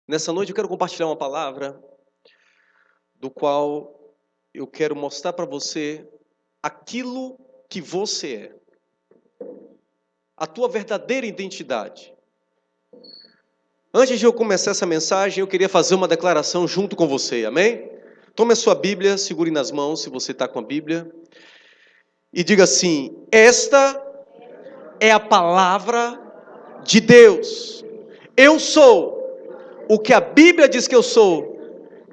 Nessa noite eu quero compartilhar uma palavra do qual eu quero mostrar para você aquilo que você é. A tua verdadeira identidade. Antes de eu começar essa mensagem, eu queria fazer uma declaração junto com você, amém? Tome a sua Bíblia, segure nas mãos se você está com a Bíblia. E diga assim: esta é a palavra de Deus. Eu sou o que a Bíblia diz que eu sou.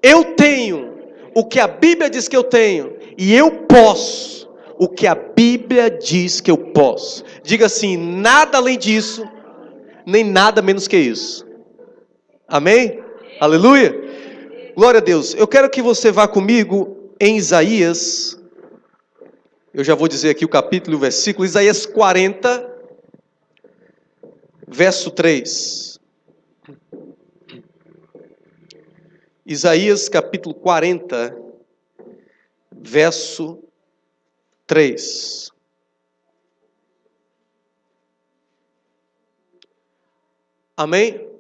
Eu tenho o que a Bíblia diz que eu tenho. E eu posso o que a Bíblia diz que eu posso. Diga assim: nada além disso, nem nada menos que isso. Amém? Aleluia? Glória a Deus. Eu quero que você vá comigo em Isaías. Eu já vou dizer aqui o capítulo e o versículo. Isaías 40, verso 3. Isaías capítulo 40, verso 3. Amém?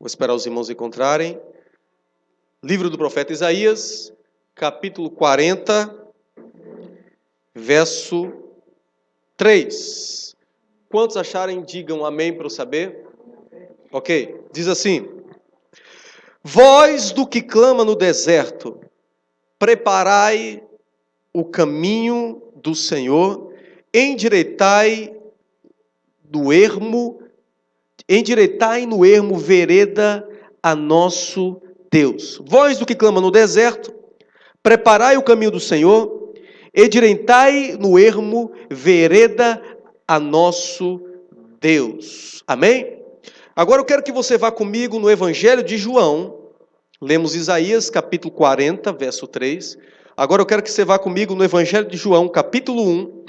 Vou esperar os irmãos encontrarem. Livro do profeta Isaías, capítulo 40, verso 3. Quantos acharem, digam amém para eu saber. Ok, diz assim: voz do que clama no deserto, preparai o caminho do Senhor, endireitai no ermo vereda a nosso Deus. Voz do que clama no deserto, preparai o caminho do Senhor, endireitai no ermo vereda a nosso Deus. Amém? Agora eu quero que você vá comigo no Evangelho de João. Lemos Isaías capítulo 40, verso 3. Agora eu quero que você vá comigo no Evangelho de João, capítulo 1.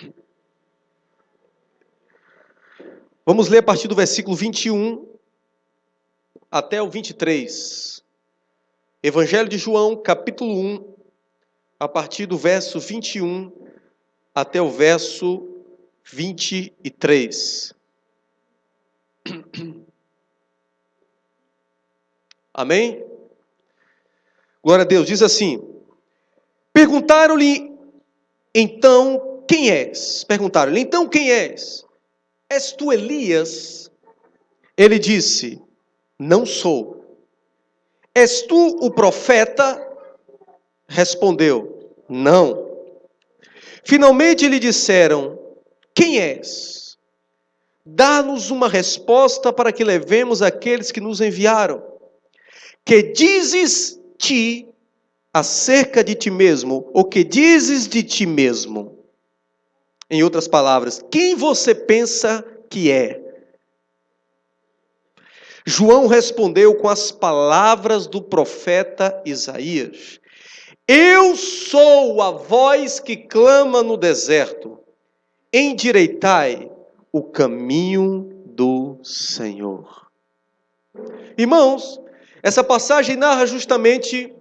Vamos ler a partir do versículo 21 até o 23. Evangelho de João, capítulo 1, a partir do verso 21 até o verso 23. Amém? Glória a Deus. Diz assim: perguntaram-lhe, então, quem és? Perguntaram-lhe, então, quem és? És tu Elias? Ele disse, não sou. És tu o profeta? Respondeu, não. Finalmente lhe disseram, quem és? Dá-nos uma resposta para que levemos aqueles que nos enviaram. Que dizes ti acerca de ti mesmo? O que dizes de ti mesmo? Em outras palavras, quem você pensa que é? João respondeu com as palavras do profeta Isaías. Eu sou a voz que clama no deserto. Endireitai o caminho do Senhor. Irmãos, essa passagem narra justamente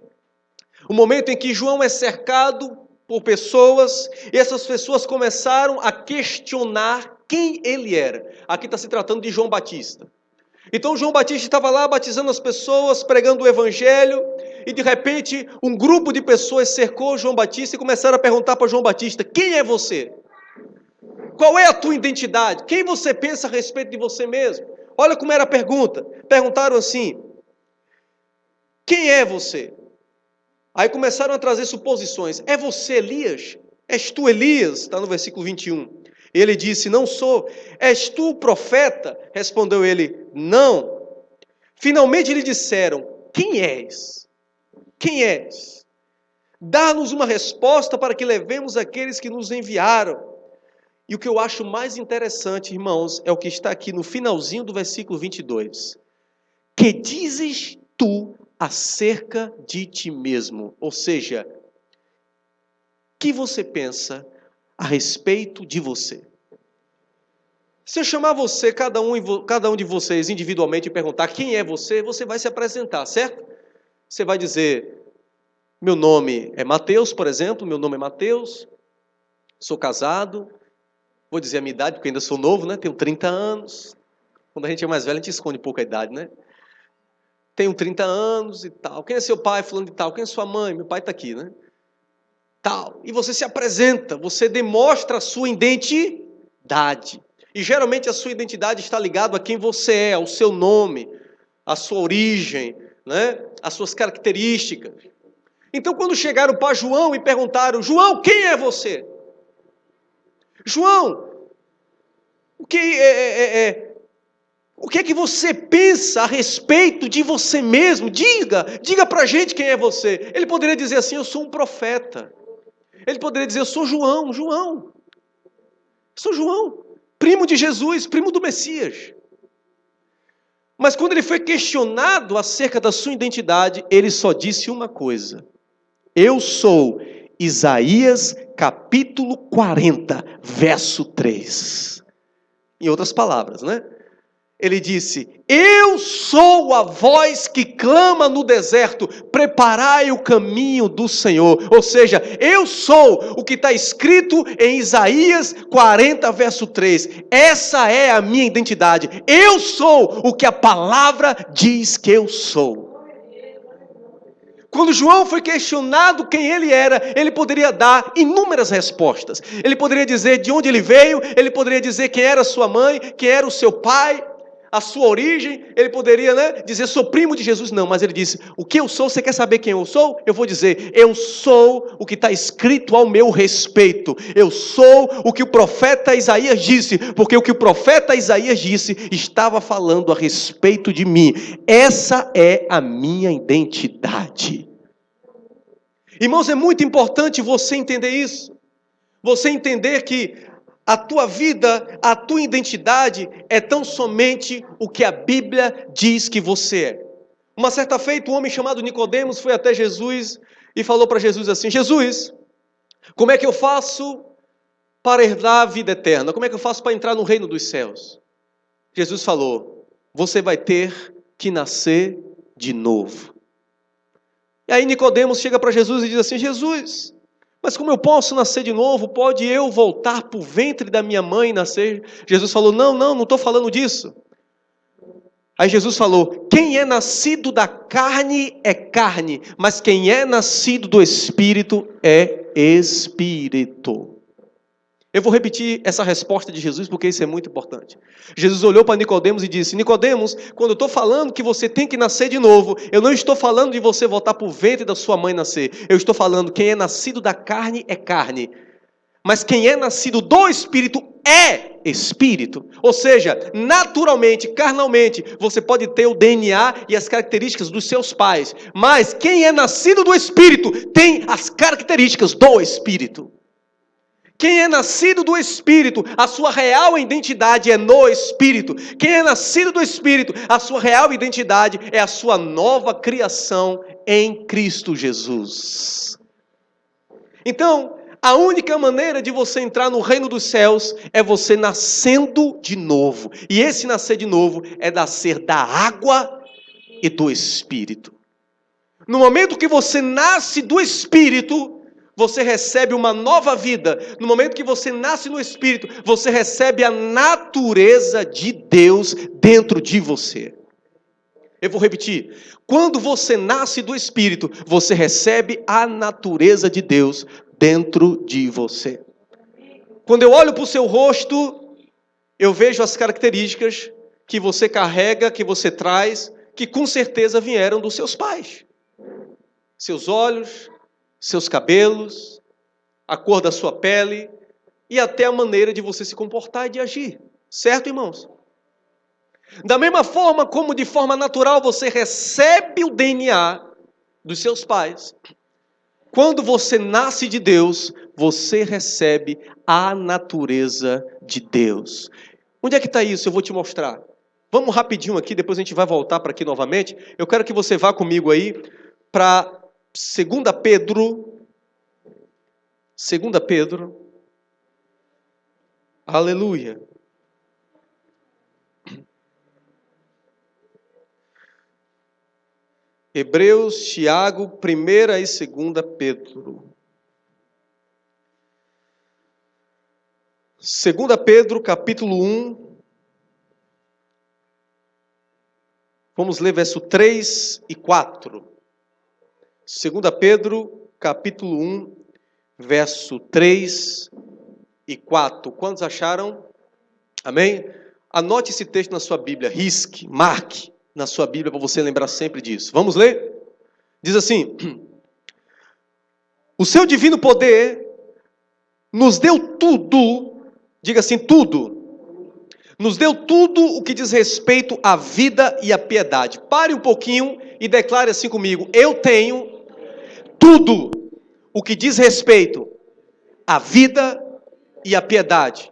o momento em que João é cercado por pessoas, e essas pessoas começaram a questionar quem ele era. Aqui está se tratando de João Batista. Então João Batista estava lá batizando as pessoas, pregando o evangelho, e de repente um grupo de pessoas cercou João Batista e começaram a perguntar para João Batista, quem é você? Qual é a tua identidade? Quem você pensa a respeito de você mesmo? Olha como era a pergunta. Perguntaram assim, quem é você? Aí começaram a trazer suposições. É você Elias? És tu Elias? Está no versículo 21. Ele disse, não sou. És tu o profeta? Respondeu ele, não. Finalmente lhe disseram, quem és? Quem és? Dá-nos uma resposta para que levemos aqueles que nos enviaram. E o que eu acho mais interessante, irmãos, é o que está aqui no finalzinho do versículo 22. Que dizes tu acerca de ti mesmo? Ou seja, o que você pensa a respeito de você? Se eu chamar você, cada um de vocês individualmente e perguntar quem é você, você vai se apresentar, certo? Você vai dizer, meu nome é Mateus, por exemplo, meu nome é Mateus, sou casado, vou dizer a minha idade, porque ainda sou novo, né? Tenho 30 anos. Quando a gente é mais velho, a gente esconde um pouco a idade, né? tenho 30 anos e tal. Quem é seu pai? Fulano de tal. Quem é sua mãe? Meu pai está aqui, né? Tal. E você se apresenta, você demonstra a sua identidade. E geralmente a sua identidade está ligada a quem você é, ao seu nome, à sua origem, né? Às suas características. Então, quando chegaram para João e perguntaram: João, quem é você? João, o que é que você pensa a respeito de você mesmo? Diga para a gente quem é você. Ele poderia dizer assim: eu sou um profeta. Ele poderia dizer: eu sou sou João, primo de Jesus, primo do Messias. Mas quando ele foi questionado acerca da sua identidade, ele só disse uma coisa: eu sou Isaías capítulo 40, verso 3. Em outras palavras, né? Ele disse: eu sou a voz que clama no deserto, preparai o caminho do Senhor. Ou seja, eu sou o que está escrito em Isaías 40, verso 3. Essa é a minha identidade. Eu sou o que a palavra diz que eu sou. Quando João foi questionado quem ele era, ele poderia dar inúmeras respostas. Ele poderia dizer de onde ele veio, ele poderia dizer quem era sua mãe, quem era o seu pai, a sua origem. Ele poderia, dizer sou primo de Jesus. Não, mas ele disse: o que eu sou, você quer saber quem eu sou? Eu vou dizer: eu sou o que está escrito ao meu respeito. Eu sou o que o profeta Isaías disse, porque o que o profeta Isaías disse estava falando a respeito de mim. Essa é a minha identidade. Irmãos, é muito importante você entender isso. Você entender que a tua vida, a tua identidade é tão somente o que a Bíblia diz que você é. Uma certa feita, um homem chamado Nicodemos foi até Jesus e falou para Jesus assim: Jesus, como é que eu faço para herdar a vida eterna? Como é que eu faço para entrar no reino dos céus? Jesus falou: você vai ter que nascer de novo. E aí Nicodemos chega para Jesus e diz assim: Jesus, mas como eu posso nascer de novo? Pode eu voltar para o ventre da minha mãe e nascer? Jesus falou: não estou falando disso. Aí Jesus falou: quem é nascido da carne é carne, mas quem é nascido do Espírito é Espírito. Eu vou repetir essa resposta de Jesus porque isso é muito importante. Jesus olhou para Nicodemos e disse: Nicodemos, quando eu estou falando que você tem que nascer de novo, eu não estou falando de você voltar para o ventre da sua mãe nascer. Eu estou falando quem é nascido da carne é carne, mas quem é nascido do Espírito é Espírito. Ou seja, naturalmente, carnalmente, você pode ter o DNA e as características dos seus pais, mas quem é nascido do Espírito tem as características do Espírito. Quem é nascido do Espírito, a sua real identidade é no Espírito. Quem é nascido do Espírito, a sua real identidade é a sua nova criação em Cristo Jesus. Então, a única maneira de você entrar no reino dos céus é você nascendo de novo. E esse nascer de novo é nascer da água e do Espírito. No momento que você nasce do Espírito, você recebe uma nova vida. No momento que você nasce no Espírito, você recebe a natureza de Deus dentro de você. Eu vou repetir. Quando você nasce do Espírito, você recebe a natureza de Deus dentro de você. Quando eu olho para o seu rosto, eu vejo as características que você carrega, que você traz, que com certeza vieram dos seus pais. Seus olhos, seus cabelos, a cor da sua pele e até a maneira de você se comportar e de agir. Certo, irmãos? Da mesma forma como de forma natural você recebe o DNA dos seus pais, quando você nasce de Deus, você recebe a natureza de Deus. Onde é que está isso? Eu vou te mostrar. Vamos rapidinho aqui, depois a gente vai voltar para aqui novamente. Eu quero que você vá comigo aí para 2 Pedro. 2 Pedro. Aleluia. Hebreus, Tiago, 1 e 2 Pedro. 2 Pedro, capítulo 1. Vamos ler verso 3 e 4. 2 Pedro, capítulo 1, verso 3 e 4. Quantos acharam? Amém? Anote esse texto na sua Bíblia, risque, marque na sua Bíblia para você lembrar sempre disso. Vamos ler? Diz assim: o seu divino poder nos deu tudo, diga assim, tudo. Nos deu tudo o que diz respeito à vida e à piedade. Pare um pouquinho e declare assim comigo: eu tenho tudo o que diz respeito à vida e à piedade.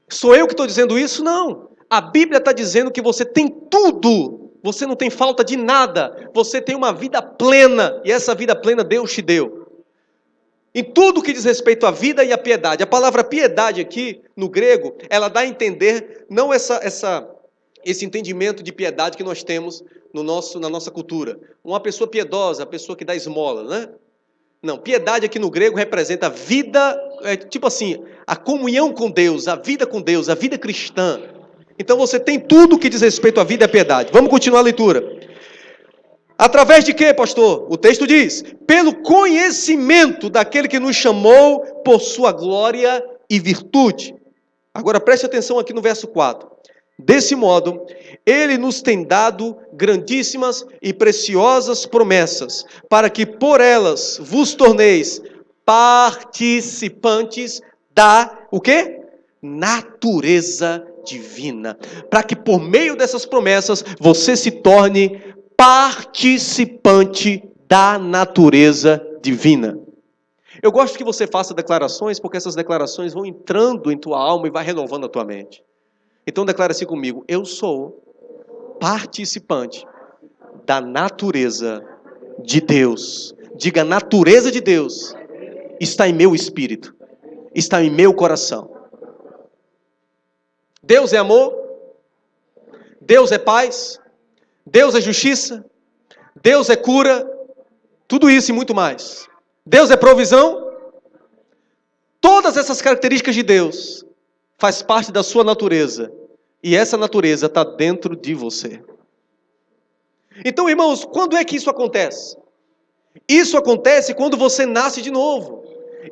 Sou eu que estou dizendo isso? Não. A Bíblia está dizendo que você tem tudo. Você não tem falta de nada. Você tem uma vida plena. E essa vida plena Deus te deu. Em tudo que diz respeito à vida e à piedade. A palavra piedade aqui, no grego, ela dá a entender, não esse entendimento de piedade que nós temos na nossa cultura. Uma pessoa piedosa, a pessoa que dá esmola, né? Não, piedade aqui no grego representa a vida, tipo assim, a comunhão com Deus, a vida cristã. Então você tem tudo que diz respeito à vida e à piedade. Vamos continuar a leitura. Através de quê, pastor? O texto diz: pelo conhecimento daquele que nos chamou por sua glória e virtude. Agora preste atenção aqui no verso 4. Desse modo, ele nos tem dado grandíssimas e preciosas promessas, para que por elas vos torneis participantes da, o quê? Natureza divina. Para que por meio dessas promessas você se torne participante da natureza divina. Eu gosto que você faça declarações, porque essas declarações vão entrando em tua alma e vai renovando a tua mente. Então declara assim comigo: eu sou participante da natureza de Deus. Diga: a natureza de Deus está em meu espírito, está em meu coração. Deus é amor, Deus é paz, Deus é justiça, Deus é cura, tudo isso e muito mais. Deus é provisão. Todas essas características de Deus faz parte da sua natureza. E essa natureza está dentro de você. Então, irmãos, quando é que isso acontece? Isso acontece quando você nasce de novo.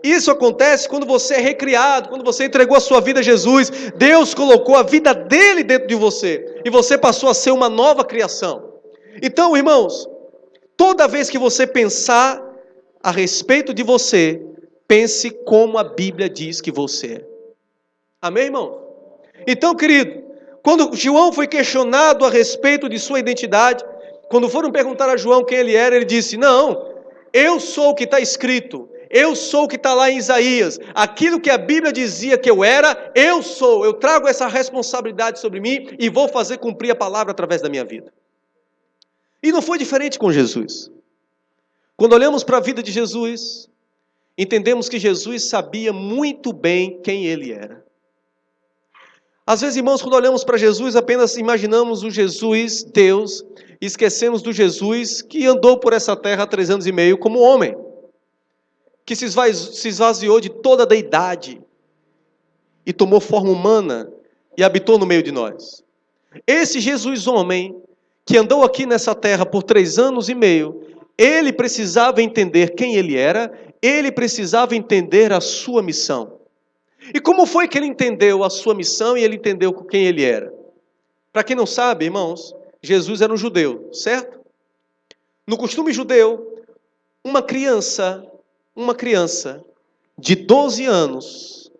Isso acontece quando você é recriado, quando você entregou a sua vida a Jesus. Deus colocou a vida dele dentro de você. E você passou a ser uma nova criação. Então, irmãos, toda vez que você pensar a respeito de você, pense como a Bíblia diz que você é. Amém, irmão? Então, querido, quando João foi questionado a respeito de sua identidade, quando foram perguntar a João quem ele era, ele disse: não, eu sou o que está escrito, eu sou o que está lá em Isaías, aquilo que a Bíblia dizia que eu era, eu sou, eu trago essa responsabilidade sobre mim e vou fazer cumprir a palavra através da minha vida. E não foi diferente com Jesus. Quando olhamos para a vida de Jesus, entendemos que Jesus sabia muito bem quem ele era. Às vezes, irmãos, quando olhamos para Jesus, apenas imaginamos o Jesus, Deus, e esquecemos do Jesus que andou por essa terra há 3 anos e meio como homem, que se esvaziou de toda a deidade e tomou forma humana e habitou no meio de nós. Esse Jesus homem, que andou aqui nessa terra por 3 anos e meio, ele precisava entender quem ele era, ele precisava entender a sua missão. E como foi que ele entendeu a sua missão e ele entendeu quem ele era? Para quem não sabe, irmãos, Jesus era um judeu, certo? No costume judeu, uma criança de 12 anos,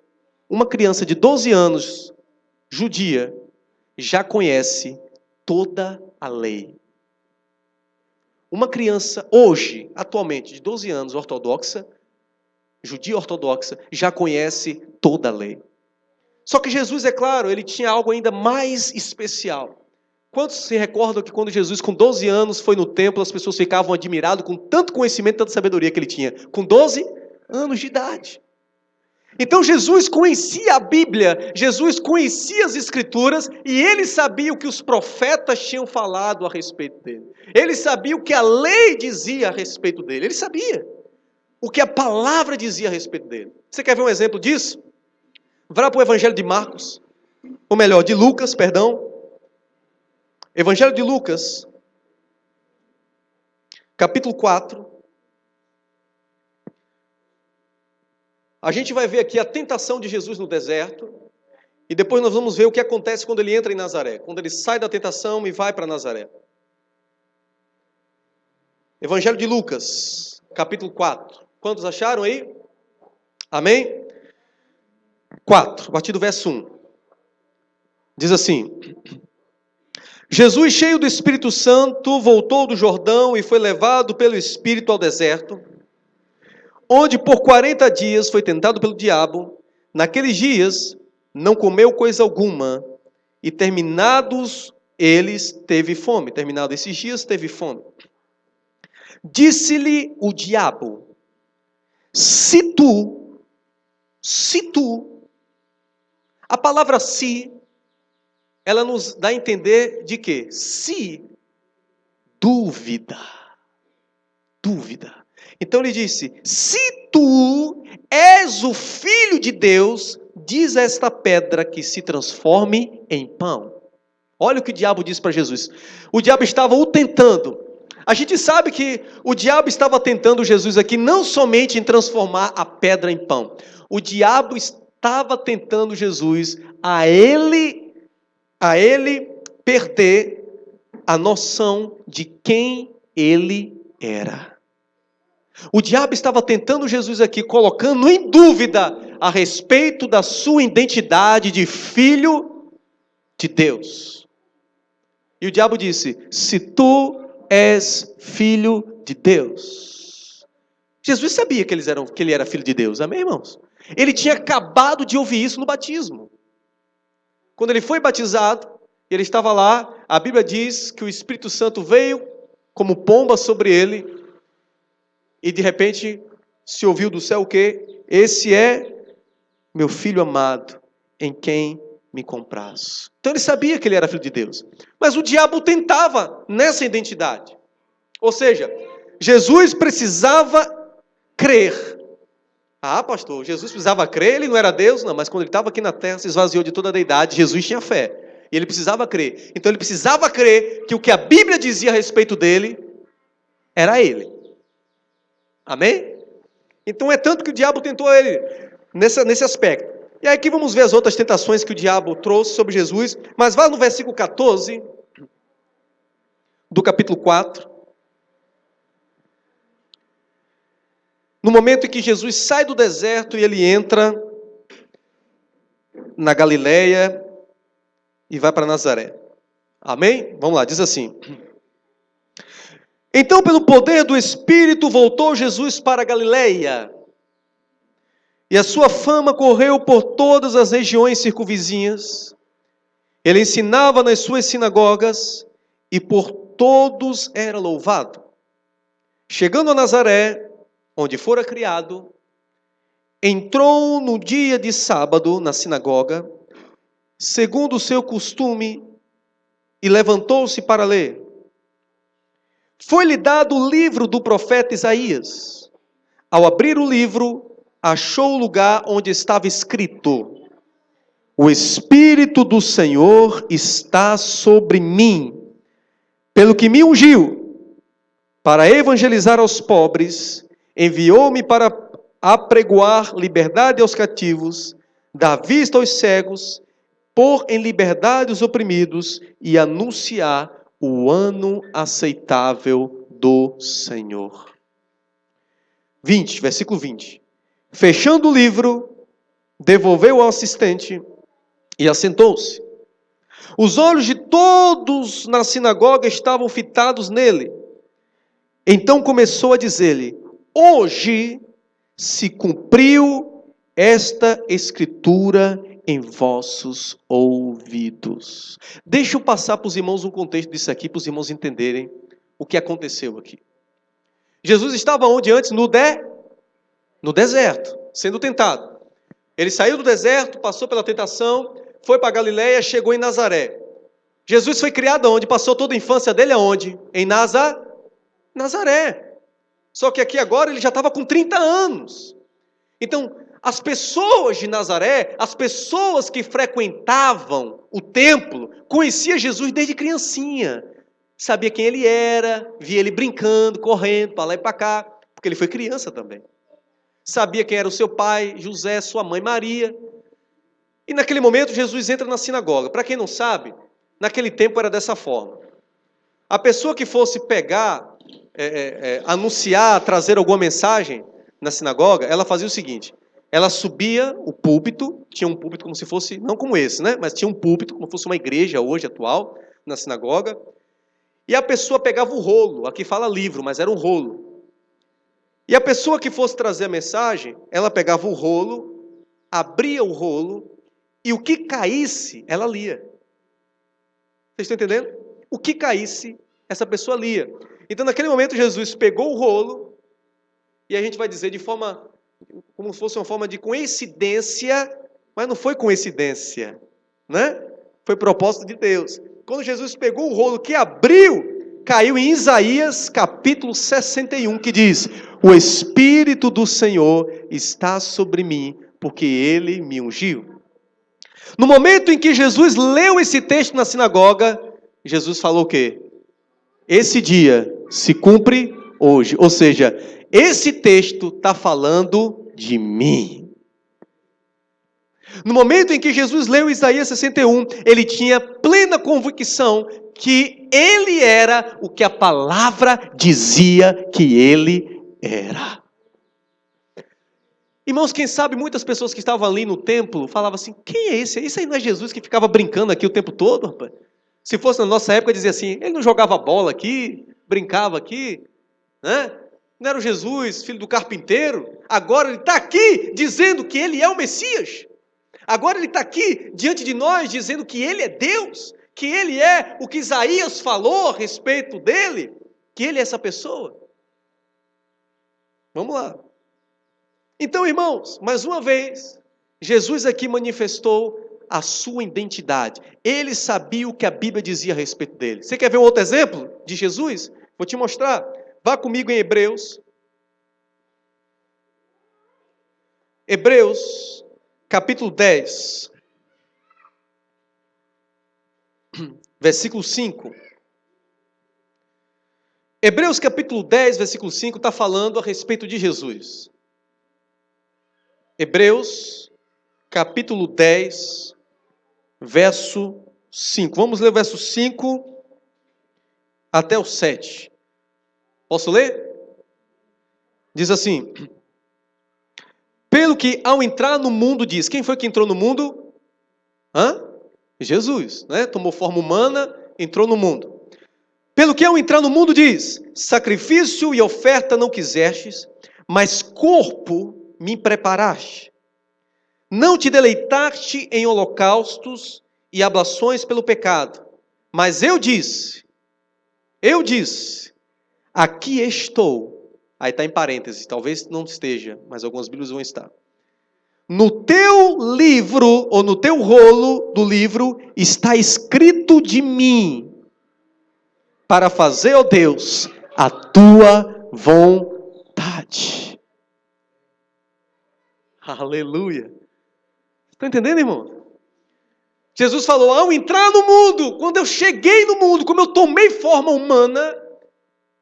judia, já conhece toda a lei. Uma criança hoje, atualmente, de 12 anos, ortodoxa, judia ortodoxa, já conhece toda a lei. Só que Jesus, é claro, ele tinha algo ainda mais especial. Quantos se recordam que quando Jesus, com 12 anos, foi no templo, as pessoas ficavam admiradas com tanto conhecimento, tanta sabedoria que ele tinha? Com 12 anos de idade. Então Jesus conhecia a Bíblia, Jesus conhecia as Escrituras, e ele sabia o que os profetas tinham falado a respeito dele. Ele sabia o que a lei dizia a respeito dele. Ele sabia o que a palavra dizia a respeito dele. Você quer ver um exemplo disso? Vá para o Evangelho de Marcos, ou melhor, de Lucas, perdão. Evangelho de Lucas, capítulo 4. A gente vai ver aqui a tentação de Jesus no deserto. E depois nós vamos ver o que acontece quando ele entra em Nazaré. Quando ele sai da tentação e vai para Nazaré. Evangelho de Lucas, capítulo 4. Quantos acharam aí? Amém? 4, a partir do verso 1. Diz assim: Jesus, cheio do Espírito Santo, voltou do Jordão e foi levado pelo Espírito ao deserto, onde por 40 dias foi tentado pelo diabo. Naqueles dias não comeu coisa alguma, e terminados eles, teve fome. Terminado esses dias, teve fome. Disse-lhe o diabo: se tu, a palavra se, ela nos dá a entender de que? Se, dúvida. Então ele disse: se tu és o Filho de Deus, diz a esta pedra que se transforme em pão. Olha o que o diabo disse para Jesus. O diabo estava o tentando. A gente sabe que o diabo estava tentando Jesus aqui não somente em transformar a pedra em pão. O diabo estava tentando Jesus a ele perder a noção de quem ele era. O diabo estava tentando Jesus aqui, colocando em dúvida a respeito da sua identidade de filho de Deus. E o diabo disse: se tu és filho de Deus. Jesus sabia que ele era filho de Deus, amém, irmãos? Ele tinha acabado de ouvir isso no batismo. Quando ele foi batizado, ele estava lá, a Bíblia diz que o Espírito Santo veio como pomba sobre ele, e de repente se ouviu do céu o quê? Esse é meu filho amado, em quem me comprazo. Então ele sabia que ele era filho de Deus. Mas o diabo tentava nessa identidade. Ou seja, Jesus precisava crer. Ah, pastor, Jesus precisava crer, ele não era Deus? Não, mas quando ele estava aqui na terra, se esvaziou de toda a deidade, Jesus tinha fé. E ele precisava crer. Então ele precisava crer que o que a Bíblia dizia a respeito dele era ele. Amém? Então é tanto que o diabo tentou ele nesse aspecto. E aí aqui vamos ver as outras tentações que o diabo trouxe sobre Jesus. Mas vá no versículo 14 do capítulo 4. No momento em que Jesus sai do deserto e ele entra na Galileia e vai para Nazaré. Amém? Vamos lá, diz assim: então, pelo poder do Espírito, voltou Jesus para a Galileia, e a sua fama correu por todas as regiões circunvizinhas. Ele ensinava nas suas sinagogas, e por todos era louvado. Chegando a Nazaré, onde fora criado, entrou no dia de sábado na sinagoga, segundo o seu costume, e levantou-se para ler. Foi-lhe dado o livro do profeta Isaías. Ao abrir o livro, achou o lugar onde estava escrito: o Espírito do Senhor está sobre mim, pelo que me ungiu, para evangelizar aos pobres, enviou-me para apregoar liberdade aos cativos, dar vista aos cegos, pôr em liberdade os oprimidos e anunciar o ano aceitável do Senhor. 20, versículo 20. Fechando o livro, devolveu ao assistente e assentou-se. Os olhos de todos na sinagoga estavam fitados nele. Então começou a dizer-lhe: hoje se cumpriu esta escritura em vossos ouvidos. Deixa eu passar para os irmãos um contexto disso aqui, para os irmãos entenderem o que aconteceu aqui. Jesus estava onde antes? No deserto, sendo tentado. Ele saiu do deserto, passou pela tentação, foi para Galileia, chegou em Nazaré. Jesus foi criado onde? Passou toda a infância dele aonde? Em Nazaré. Só que aqui agora ele já estava com 30 anos. Então, As pessoas de Nazaré, as pessoas que frequentavam o templo, conheciam Jesus desde criancinha. Sabia quem ele era, via ele brincando, correndo para lá e para cá, porque ele foi criança também. Sabia quem era o seu pai, José, sua mãe, Maria. E naquele momento Jesus entra na sinagoga. Para quem não sabe, naquele tempo era dessa forma. A pessoa que fosse pegar, anunciar, trazer alguma mensagem na sinagoga, ela fazia o seguinte: ela subia o púlpito, tinha um púlpito como se fosse, não como esse, né? Mas tinha um púlpito como se fosse uma igreja hoje atual, na sinagoga, e a pessoa pegava o rolo, aqui fala livro, mas era um rolo. E a pessoa que fosse trazer a mensagem, ela pegava o rolo, abria o rolo, e o que caísse, ela lia. Vocês estão entendendo? O que caísse, essa pessoa lia. Então, naquele momento, Jesus pegou o rolo, e a gente vai dizer de forma, como se fosse uma forma de coincidência, mas não foi coincidência, né? Foi propósito de Deus. Quando Jesus pegou o rolo que abriu, caiu em Isaías capítulo 61, que diz: o Espírito do Senhor está sobre mim, porque Ele me ungiu. No momento em que Jesus leu esse texto na sinagoga, Jesus falou o quê? Esse dia se cumpre hoje. Ou seja, esse texto está falando de mim. No momento em que Jesus leu Isaías 61, ele tinha plena convicção que ele era o que a palavra dizia que ele era. Irmãos, quem sabe muitas pessoas que estavam ali no templo falavam assim: quem é esse? Isso aí não é Jesus que ficava brincando aqui o tempo todo, rapaz? Se fosse na nossa época, dizia assim: ele não jogava bola aqui, brincava aqui, né? Não era o Jesus, filho do carpinteiro? Agora ele está aqui dizendo que ele é o Messias. Agora ele está aqui diante de nós dizendo que ele é Deus, que ele é o que Isaías falou a respeito dele, que ele é essa pessoa. Vamos lá. Então, irmãos, mais uma vez, Jesus aqui manifestou a sua identidade. Ele sabia o que a Bíblia dizia a respeito dele. Você quer ver um outro exemplo de Jesus? Vou te mostrar. Vá comigo em Hebreus. Hebreus, capítulo 10, versículo 5. Hebreus, capítulo 10, versículo 5, está falando a respeito de Jesus. Hebreus, capítulo 10, verso 5. Vamos ler o verso 5 até o 7. Posso ler? Diz assim: pelo que ao entrar no mundo diz, quem foi que entrou no mundo? Jesus, né? Tomou forma humana, entrou no mundo. Pelo que ao entrar no mundo diz, sacrifício e oferta não quisestes, mas corpo me preparaste. Não te deleitaste em holocaustos e ablações pelo pecado, mas eu disse, aqui estou. Aí está em parênteses, talvez não esteja, mas algumas Bíblias vão estar. No teu livro, ou no teu rolo do livro, está escrito de mim, para fazer, ó Deus, a tua vontade. Aleluia. Está entendendo, irmão? Jesus falou: ao entrar no mundo, quando eu cheguei no mundo, como eu tomei forma humana,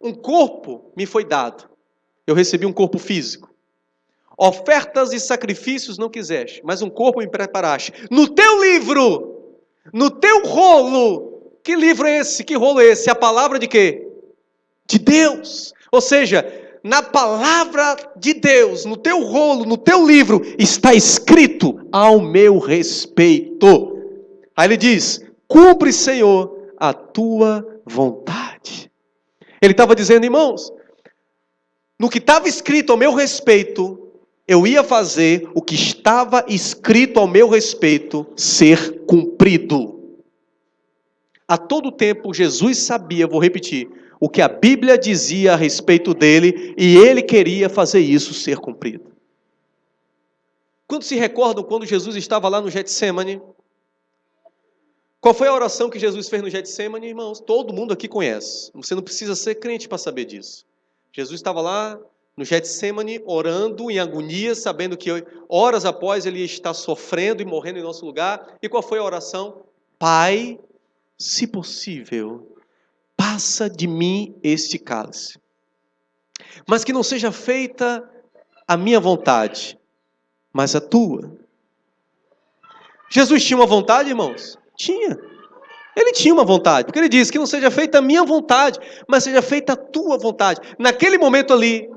um corpo me foi dado. Eu recebi um corpo físico. Ofertas e sacrifícios não quiseste, mas um corpo me preparaste. No teu livro, no teu rolo, que livro é esse? Que rolo é esse? A palavra de quê? De Deus. Ou seja, na palavra de Deus, no teu rolo, no teu livro, está escrito ao meu respeito. Aí ele diz: cumpre, Senhor, a tua vontade. Ele estava dizendo, irmãos, no que estava escrito ao meu respeito, eu ia fazer o que estava escrito ao meu respeito ser cumprido. A todo tempo, Jesus sabia, vou repetir, o que a Bíblia dizia a respeito dele, e ele queria fazer isso ser cumprido. Quando se recordam quando Jesus estava lá no Getsemane? Qual foi a oração que Jesus fez no Getsemane, irmãos? Todo mundo aqui conhece. Você não precisa ser crente para saber disso. Jesus estava lá no Getsemane, orando em agonia, sabendo que horas após ele ia estar sofrendo e morrendo em nosso lugar. E qual foi a oração? Pai, se possível, passa de mim este cálice, mas que não seja feita a minha vontade, mas a tua. Jesus tinha uma vontade, irmãos? Tinha. Ele tinha uma vontade, porque ele disse que não seja feita a minha vontade, mas seja feita a tua vontade. Naquele momento ali,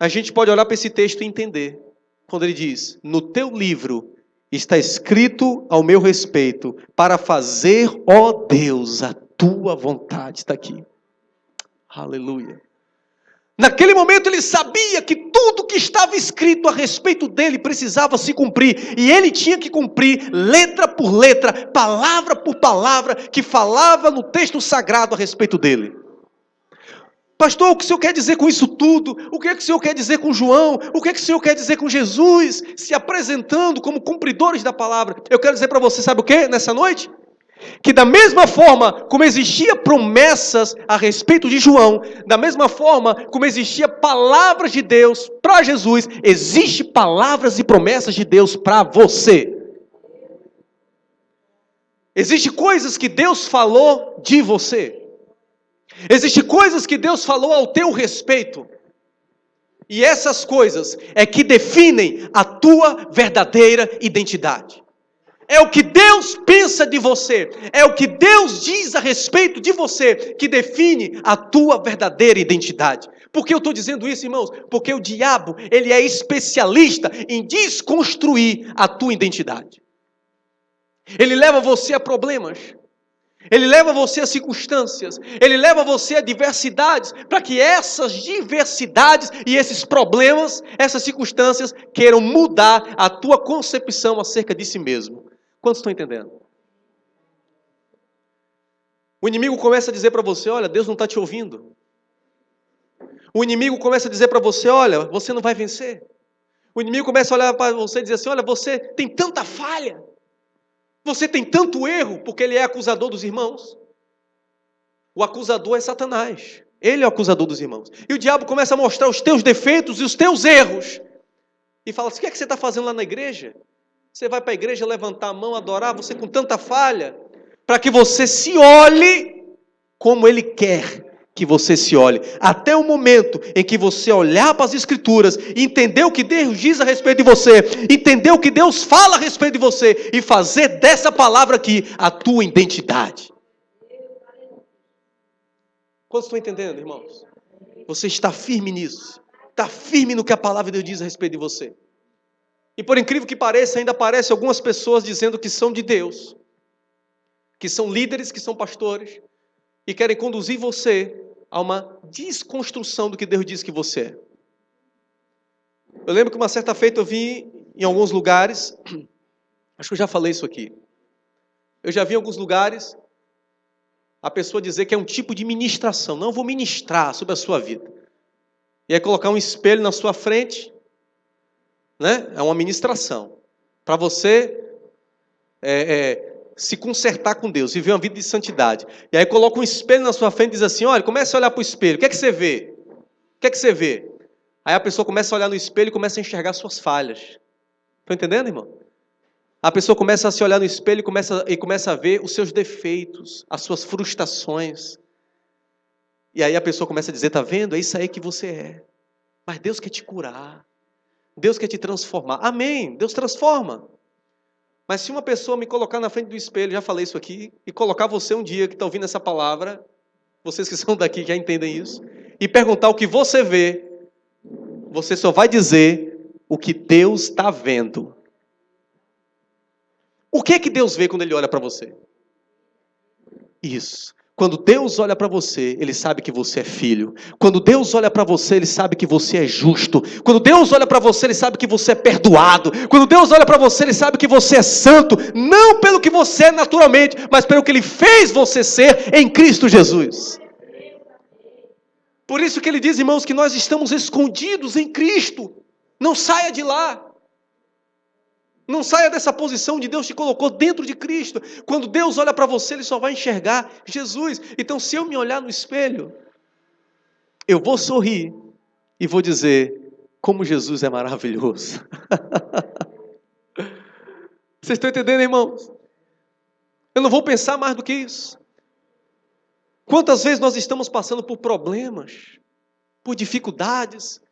a gente pode olhar para esse texto e entender, quando ele diz, no teu livro está escrito ao meu respeito, para fazer, ó Deus, a tua vontade. Está aqui. Aleluia. Naquele momento ele sabia que tudo que estava escrito a respeito dele precisava se cumprir, e ele tinha que cumprir letra por letra, palavra por palavra, que falava no texto sagrado a respeito dele. Pastor, o que o senhor quer dizer com isso tudo? O que é que o senhor quer dizer com João? O que é que o senhor quer dizer com Jesus se apresentando como cumpridores da palavra? Eu quero dizer para você, sabe o que nessa noite? Que da mesma forma como existia promessas a respeito de João, da mesma forma como existia palavras de Deus para Jesus, existe palavras e promessas de Deus para você. Existem coisas que Deus falou de você. Existem coisas que Deus falou ao teu respeito. E essas coisas é que definem a tua verdadeira identidade. É o que Deus pensa de você, é o que Deus diz a respeito de você, que define a tua verdadeira identidade. Por que eu estou dizendo isso, irmãos? Porque o diabo, ele é especialista em desconstruir a tua identidade. Ele leva você a problemas, ele leva você a circunstâncias, ele leva você a diversidades, para que essas diversidades e esses problemas, essas circunstâncias, queiram mudar a tua concepção acerca de si mesmo. Quantos estão entendendo? O inimigo começa a dizer para você, olha, Deus não está te ouvindo. O inimigo começa a dizer para você, olha, você não vai vencer. O inimigo começa a olhar para você e dizer assim, olha, você tem tanta falha. Você tem tanto erro, porque ele é acusador dos irmãos. O acusador é Satanás. Ele é o acusador dos irmãos. E o diabo começa a mostrar os teus defeitos e os teus erros. E fala assim, o que é que você está fazendo lá na igreja? Você vai para a igreja levantar a mão, adorar, você com tanta falha, para que você se olhe como Ele quer que você se olhe. Até o momento em que você olhar para as Escrituras, entender o que Deus diz a respeito de você, entender o que Deus fala a respeito de você, e fazer dessa palavra aqui a tua identidade. Quantos estão entendendo, irmãos? Você está firme nisso. Está firme no que a palavra de Deus diz a respeito de você. E por incrível que pareça, ainda aparecem algumas pessoas dizendo que são de Deus, que são líderes, que são pastores, e querem conduzir você a uma desconstrução do que Deus diz que você é. Eu lembro que uma certa feita eu vi em alguns lugares, acho que eu já falei isso aqui, eu já vi em alguns lugares a pessoa dizer que é um tipo de ministração, não, eu vou ministrar sobre a sua vida. E aí colocar um espelho na sua frente, né? É uma ministração para você se consertar com Deus, viver uma vida de santidade. E aí coloca um espelho na sua frente e diz assim, olha, comece a olhar para o espelho, o que é que você vê? O que é que você vê? Aí a pessoa começa a olhar no espelho e começa a enxergar suas falhas. Estão entendendo, irmão? A pessoa começa a se olhar no espelho e começa a ver os seus defeitos, as suas frustrações. E aí a pessoa começa a dizer, tá vendo? É isso aí que você é. Mas Deus quer te curar. Deus quer te transformar. Amém, Deus transforma. Mas se uma pessoa me colocar na frente do espelho, já falei isso aqui, e colocar você um dia que está ouvindo essa palavra, vocês que são daqui já entendem isso, e perguntar o que você vê, você só vai dizer o que Deus está vendo. O que é que Deus vê quando Ele olha para você? Isso. Quando Deus olha para você, Ele sabe que você é filho. Quando Deus olha para você, Ele sabe que você é justo. Quando Deus olha para você, Ele sabe que você é perdoado. Quando Deus olha para você, Ele sabe que você é santo. Não pelo que você é naturalmente, mas pelo que Ele fez você ser em Cristo Jesus. Por isso que Ele diz, irmãos, que nós estamos escondidos em Cristo. Não saia de lá. Não saia dessa posição onde Deus te colocou dentro de Cristo. Quando Deus olha para você, Ele só vai enxergar Jesus. Então, se eu me olhar no espelho, eu vou sorrir, e vou dizer como Jesus é maravilhoso. Vocês estão entendendo, irmãos? Eu não vou pensar mais do que isso. Quantas vezes nós estamos passando por problemas, por dificuldades,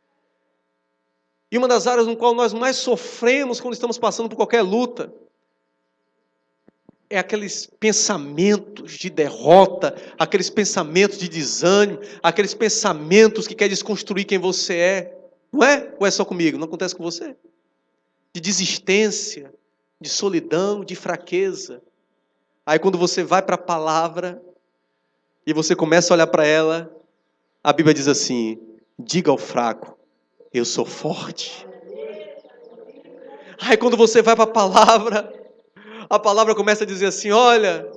e uma das áreas no qual nós mais sofremos quando estamos passando por qualquer luta é aqueles pensamentos de derrota, aqueles pensamentos de desânimo, aqueles pensamentos que querem desconstruir quem você é. Não é? Ou é só comigo? Não acontece com você? De desistência, de solidão, de fraqueza. Aí quando você vai para a palavra e você começa a olhar para ela, a Bíblia diz assim: diga ao fraco, eu sou forte. Aí quando você vai para a palavra começa a dizer assim: olha,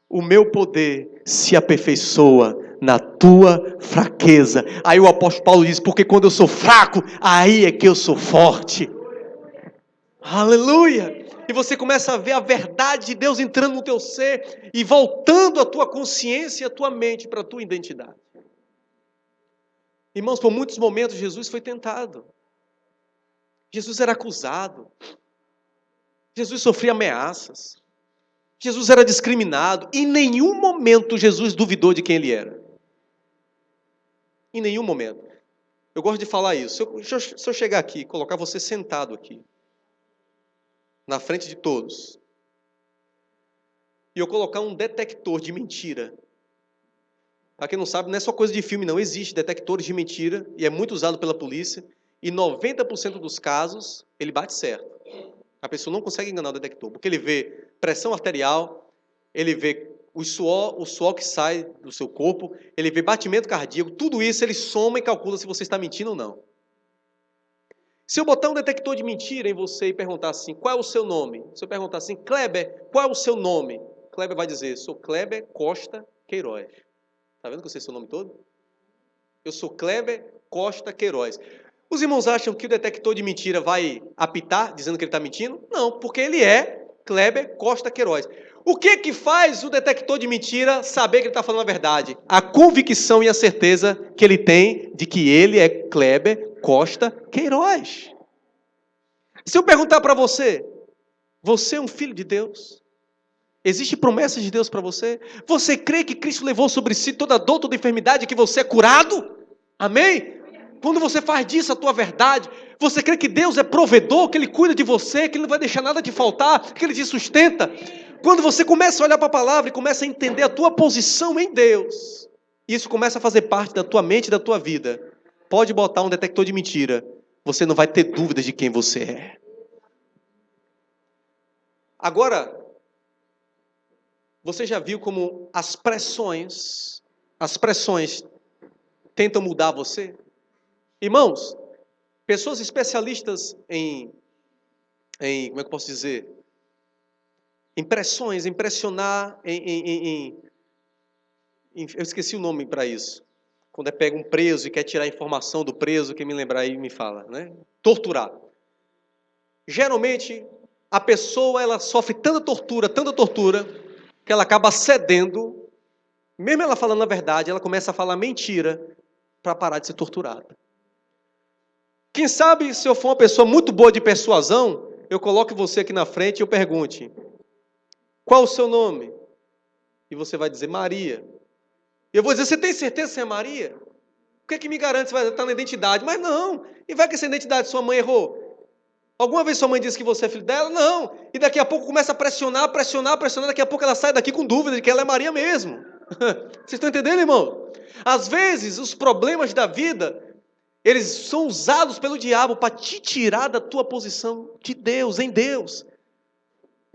o meu poder se aperfeiçoa na tua fraqueza. Aí o apóstolo Paulo diz: porque quando eu sou fraco, aí é que eu sou forte. Aleluia! E você começa a ver a verdade de Deus entrando no teu ser e voltando a tua consciência e a tua mente para a tua identidade. Irmãos, por muitos momentos Jesus foi tentado. Jesus era acusado. Jesus sofria ameaças. Jesus era discriminado. Em nenhum momento Jesus duvidou de quem ele era. Em nenhum momento. Eu gosto de falar isso. Se eu chegar aqui e colocar você sentado aqui, na frente de todos, e eu colocar um detector de mentira. Para quem não sabe, não é só coisa de filme, não. Existe detectores de mentira e é muito usado pela polícia. E 90% dos casos, ele bate certo. A pessoa não consegue enganar o detector, porque ele vê pressão arterial, ele vê o suor que sai do seu corpo, ele vê batimento cardíaco, tudo isso ele soma e calcula se você está mentindo ou não. Se eu botar um detector de mentira em você e perguntar assim, qual é o seu nome? Se eu perguntar assim, Kleber, qual é o seu nome? Kleber vai dizer, sou Kleber Costa Queiroz. Está vendo que eu sei seu nome todo? Eu sou Kleber Costa Queiroz. Os irmãos acham que o detector de mentira vai apitar, dizendo que ele está mentindo? Não, porque ele é Kleber Costa Queiroz. O que faz o detector de mentira saber que ele está falando a verdade? A convicção e a certeza que ele tem de que ele é Kleber Costa Queiroz. Se eu perguntar para você, você é um filho de Deus? Existe promessa de Deus para você? Você crê que Cristo levou sobre si toda dor, toda enfermidade, que você é curado? Amém? Quando você faz disso a tua verdade, você crê que Deus é provedor, que Ele cuida de você, que Ele não vai deixar nada te faltar, que Ele te sustenta. Quando você começa a olhar para a palavra e começa a entender a tua posição em Deus, isso começa a fazer parte da tua mente e da tua vida. Pode botar um detector de mentira, você não vai ter dúvidas de quem você é. Agora, você já viu como as pressões tentam mudar você? Irmãos, pessoas especialistas como é que eu posso dizer? Em pressões, em pressionar, eu esqueci o nome para isso. Quando é pega um preso e quer tirar a informação do preso, quem me lembrar aí me fala, né? Torturar. Geralmente, a pessoa ela sofre tanta tortura, que ela acaba cedendo, mesmo ela falando a verdade, ela começa a falar mentira para parar de ser torturada. Quem sabe, se eu for uma pessoa muito boa de persuasão, eu coloque você aqui na frente e eu pergunte, qual o seu nome? E você vai dizer, Maria. E eu vou dizer, você tem certeza que você é Maria? O que é que me garante que você vai estar na identidade? Mas não, e vai que essa identidade sua mãe errou? Alguma vez sua mãe disse que você é filho dela? Não. E daqui a pouco começa a pressionar, daqui a pouco ela sai daqui com dúvida de que ela é Maria mesmo. Vocês estão entendendo, irmão? Às vezes, os problemas da vida, eles são usados pelo diabo para te tirar da tua posição de Deus, em Deus.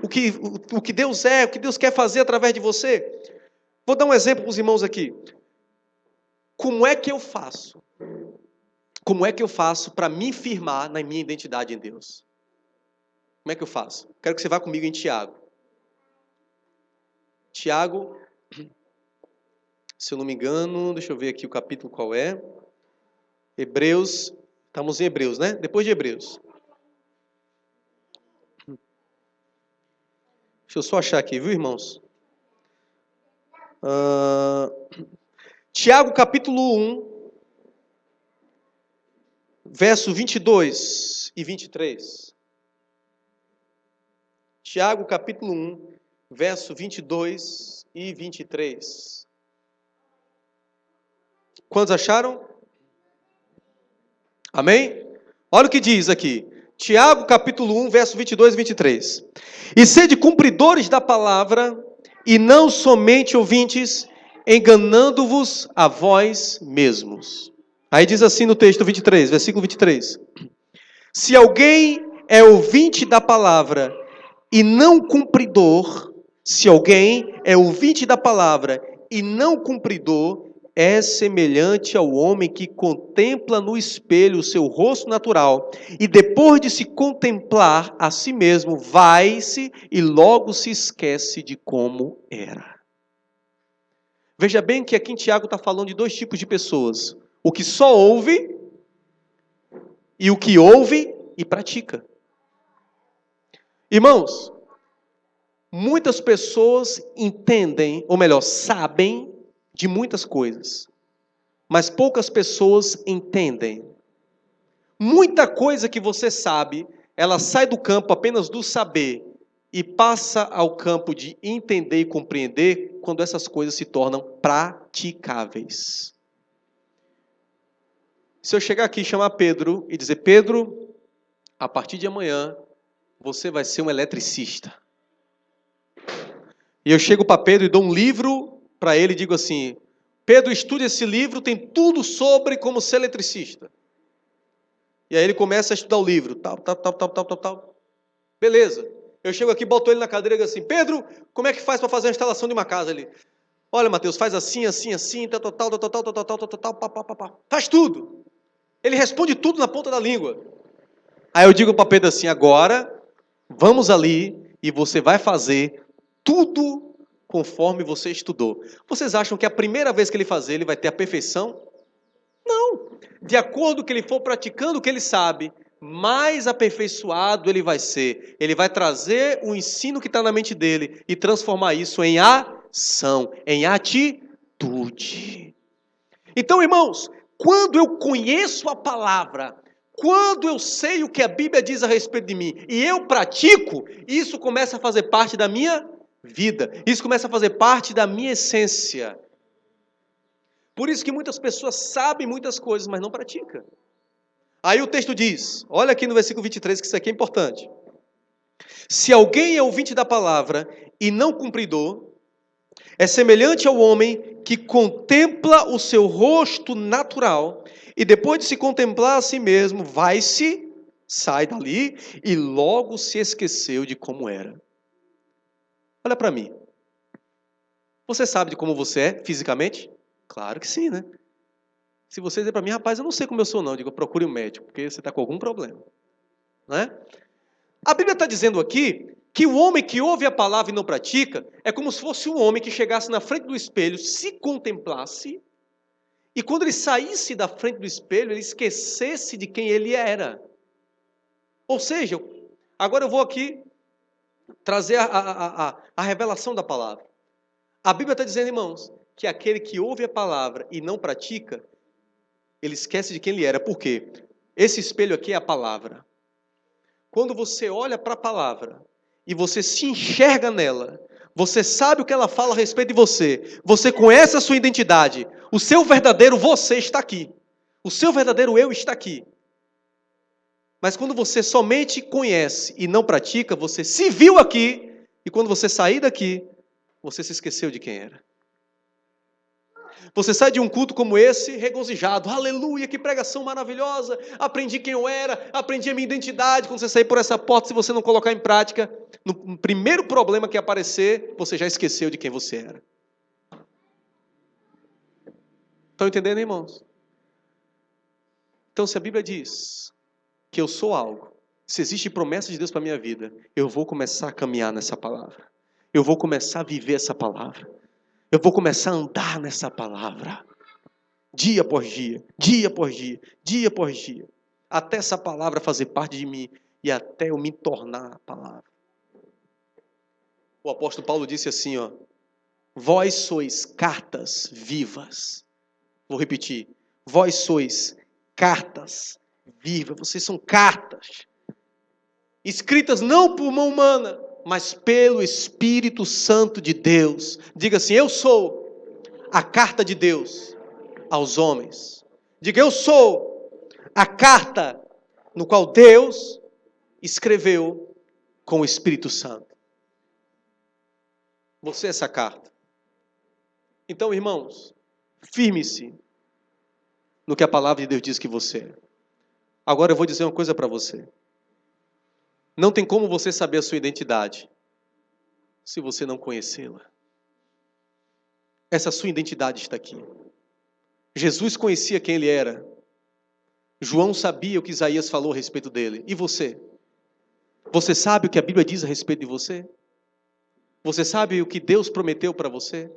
O que Deus é, o que Deus quer fazer através de você. Vou dar um exemplo para os irmãos aqui. Como é que eu faço? Como é que eu faço para me firmar na minha identidade em Deus? Como é que eu faço? Quero que você vá comigo em Tiago. Tiago, se eu não me engano, deixa eu ver aqui o capítulo qual é. Hebreus, estamos em Hebreus, né? Depois de Hebreus. Deixa eu só achar aqui, viu, irmãos? Tiago, capítulo 1. verso 22 e 23. Tiago, capítulo 1, verso 22 e 23. Quantos acharam? Amém? Olha o que diz aqui. Tiago, capítulo 1, verso 22 e 23. E sede cumpridores da palavra, e não somente ouvintes, enganando-vos a vós mesmos. Aí diz assim no texto 23, versículo 23. Se alguém é ouvinte da palavra e não cumpridor, se alguém é ouvinte da palavra e não cumpridor, é semelhante ao homem que contempla no espelho o seu rosto natural e depois de se contemplar a si mesmo, vai-se e logo se esquece de como era. Veja bem que aqui em Tiago está falando de dois tipos de pessoas: o que só ouve e o que ouve e pratica. Irmãos, muitas pessoas entendem, ou melhor, sabem de muitas coisas, mas poucas pessoas entendem. Muita coisa que você sabe, ela sai do campo apenas do saber e passa ao campo de entender e compreender quando essas coisas se tornam praticáveis. Se eu chegar aqui e chamar Pedro e dizer: Pedro, a partir de amanhã você vai ser um eletricista. E eu chego para Pedro e dou um livro para ele e digo assim: Pedro, estude esse livro, tem tudo sobre como ser eletricista. E aí ele começa a estudar o livro, tal. Beleza. Eu chego aqui, boto ele na cadeira e digo assim: Pedro, como é que faz para fazer a instalação de uma casa? Ele: olha, Mateus, faz assim, tal. Faz tudo. Ele responde tudo na ponta da língua. Aí eu digo para Pedro assim: agora, vamos ali e você vai fazer tudo conforme você estudou. Vocês acham que a primeira vez que ele fazer, ele vai ter a perfeição? Não. De acordo com o que ele for praticando o que ele sabe, mais aperfeiçoado ele vai ser. Ele vai trazer o ensino que está na mente dele e transformar isso em ação, em atitude. Então, irmãos, quando eu conheço a palavra, quando eu sei o que a Bíblia diz a respeito de mim e eu pratico, isso começa a fazer parte da minha vida. Isso começa a fazer parte da minha essência. Por isso que muitas pessoas sabem muitas coisas, mas não praticam. Aí o texto diz, olha aqui no versículo 23, que isso aqui é importante. Se alguém é ouvinte da palavra e não cumpridor, é semelhante ao homem que contempla o seu rosto natural e depois de se contemplar a si mesmo, sai dali e logo se esqueceu de como era. Olha para mim. Você sabe de como você é fisicamente? Claro que sim, né? Se você dizer para mim: rapaz, eu não sei como eu sou não, eu digo: procure um médico, porque você está com algum problema. Né? A Bíblia está dizendo aqui que o homem que ouve a palavra e não pratica é como se fosse um homem que chegasse na frente do espelho, se contemplasse, e quando ele saísse da frente do espelho, ele esquecesse de quem ele era. Ou seja, agora eu vou aqui trazer a revelação da palavra. A Bíblia está dizendo, irmãos, que aquele que ouve a palavra e não pratica, ele esquece de quem ele era. Por quê? Esse espelho aqui é a palavra. Quando você olha para a palavra e você se enxerga nela, você sabe o que ela fala a respeito de você, você conhece a sua identidade, o seu verdadeiro você está aqui, o seu verdadeiro eu está aqui. Mas quando você somente conhece e não pratica, você se viu aqui, e quando você sair daqui, você se esqueceu de quem era. Você sai de um culto como esse, regozijado, aleluia, que pregação maravilhosa, aprendi quem eu era, aprendi a minha identidade. Quando você sair por essa porta, se você não colocar em prática, no primeiro problema que aparecer, você já esqueceu de quem você era. Estão entendendo, irmãos? Então, se a Bíblia diz que eu sou algo, se existe promessa de Deus para a minha vida, eu vou começar a caminhar nessa palavra. Eu vou começar a viver essa palavra. Eu vou começar a andar nessa palavra. Dia após dia, dia após dia, dia após dia. Até essa palavra fazer parte de mim e até eu me tornar a palavra. O apóstolo Paulo disse assim, ó: vós sois cartas vivas. Vou repetir. Vós sois cartas viva. Vocês são cartas, escritas não por mão humana, mas pelo Espírito Santo de Deus. Diga assim: eu sou a carta de Deus aos homens. Diga: eu sou a carta no qual Deus escreveu com o Espírito Santo. Você é essa carta. Então, irmãos, firme-se no que a palavra de Deus diz que você é. Agora eu vou dizer uma coisa para você. Não tem como você saber a sua identidade se você não conhecê-la. Essa sua identidade está aqui. Jesus conhecia quem ele era. João sabia o que Isaías falou a respeito dele. E você? Você sabe o que a Bíblia diz a respeito de você? Você sabe o que Deus prometeu para você?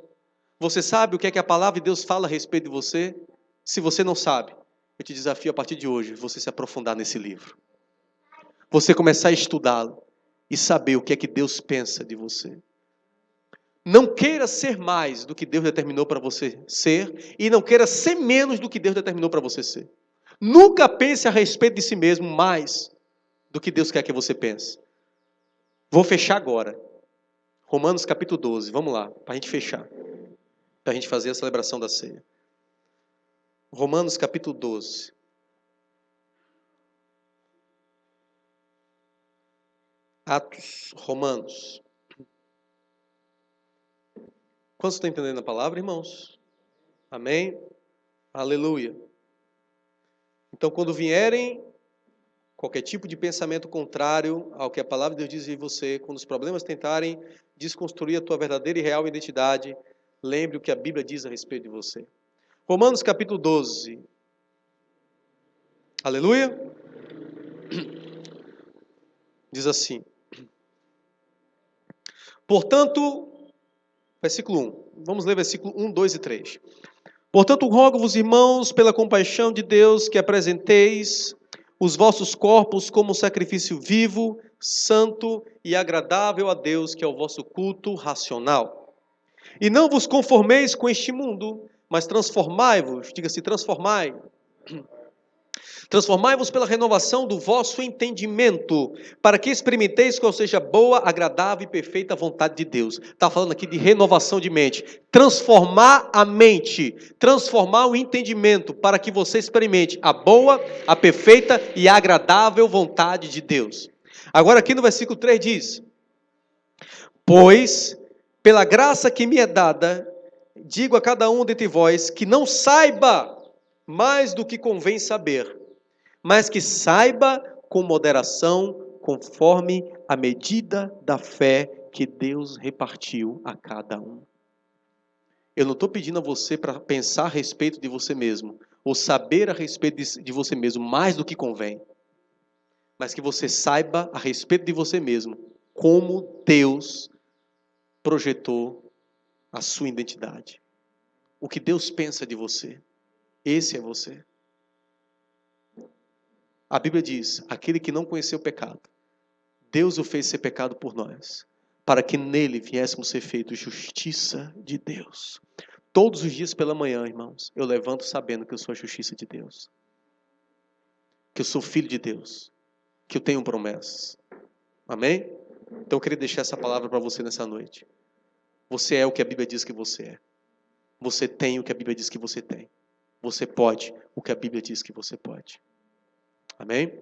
Você sabe o que é que a palavra de Deus fala a respeito de você? Se você não sabe, eu te desafio a partir de hoje, você se aprofundar nesse livro. Você começar a estudá-lo e saber o que é que Deus pensa de você. Não queira ser mais do que Deus determinou para você ser e não queira ser menos do que Deus determinou para você ser. Nunca pense a respeito de si mesmo mais do que Deus quer que você pense. Vou fechar agora. Romanos capítulo 12, vamos lá, para a gente fechar. Para a gente fazer a celebração da ceia. Romanos capítulo 12. Atos, Romanos. Quantos estão entendendo a palavra, irmãos? Amém? Aleluia. Então, quando vierem qualquer tipo de pensamento contrário ao que a palavra de Deus diz em você, quando os problemas tentarem desconstruir a tua verdadeira e real identidade, lembre o que a Bíblia diz a respeito de você. Romanos capítulo 12. Aleluia. Diz assim. Portanto, versículo 1. Vamos ler versículo 1, 2 e 3. Portanto, rogo-vos, irmãos, pela compaixão de Deus, que apresenteis os vossos corpos como sacrifício vivo, santo e agradável a Deus, que é o vosso culto racional. E não vos conformeis com este mundo, mas transformai-vos, diga-se, transformai-vos pela renovação do vosso entendimento, para que experimenteis qual seja a boa, agradável e perfeita vontade de Deus. Está falando aqui de renovação de mente. Transformar a mente, transformar o entendimento, para que você experimente a boa, a perfeita e a agradável vontade de Deus. Agora aqui no versículo 3 diz: pois, pela graça que me é dada, digo a cada um dentre vós que não saiba mais do que convém saber, mas que saiba com moderação, conforme a medida da fé que Deus repartiu a cada um. Eu não estou pedindo a você para pensar a respeito de você mesmo, ou saber a respeito de você mesmo mais do que convém, mas que você saiba a respeito de você mesmo, como Deus projetou a sua identidade. O que Deus pensa de você, esse é você. A Bíblia diz, aquele que não conheceu o pecado, Deus o fez ser pecado por nós, para que nele viéssemos ser feitos justiça de Deus. Todos os dias pela manhã, irmãos, eu levanto sabendo que eu sou a justiça de Deus, que eu sou filho de Deus, que eu tenho promessas. Amém? Então eu queria deixar essa palavra para você nessa noite. Você é o que a Bíblia diz que você é. Você tem o que a Bíblia diz que você tem. Você pode o que a Bíblia diz que você pode. Amém?